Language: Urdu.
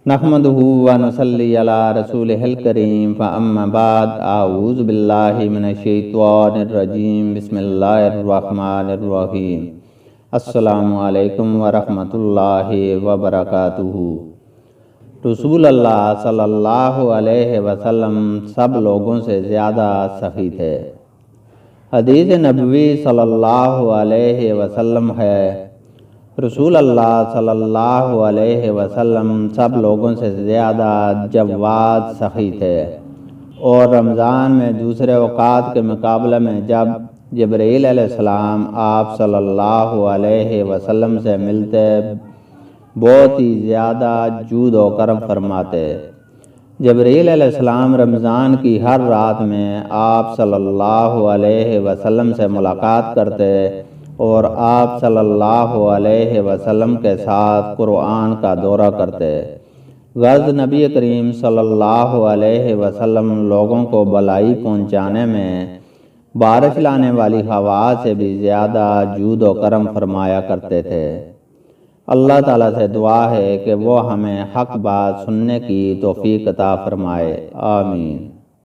نحمدہ و نصلی علی رسولہ الکریم فاما بعد اعوذ باللہ من الشیطان الرجیم بسم اللہ الرحمن الرحیم السلام علیکم ورحمۃ اللہ وبرکاتہ۔ رسول اللہ صلی اللہ علیہ وسلم سب لوگوں سے زیادہ سخی تھے۔ حدیث نبوی صلی اللہ علیہ وسلم ہے، رسول اللہ صلی اللہ علیہ وسلم سب لوگوں سے زیادہ جواد سخی تھے، اور رمضان میں دوسرے اوقات کے مقابلے میں جب جبرائیل علیہ السلام آپ صلی اللہ علیہ وسلم سے ملتے بہت ہی زیادہ جود و کرم فرماتے۔ جبرائیل علیہ السلام رمضان کی ہر رات میں آپ صلی اللہ علیہ وسلم سے ملاقات کرتے اور آپ صلی اللہ علیہ وسلم کے ساتھ قرآن کا دورہ کرتے۔ غرض نبی کریم صلی اللہ علیہ وسلم لوگوں کو بھلائی پہنچانے میں بارش لانے والی ہوا سے بھی زیادہ جود و کرم فرمایا کرتے تھے۔ اللہ تعالیٰ سے دعا ہے کہ وہ ہمیں حق بات سننے کی توفیق عطا فرمائے، آمین۔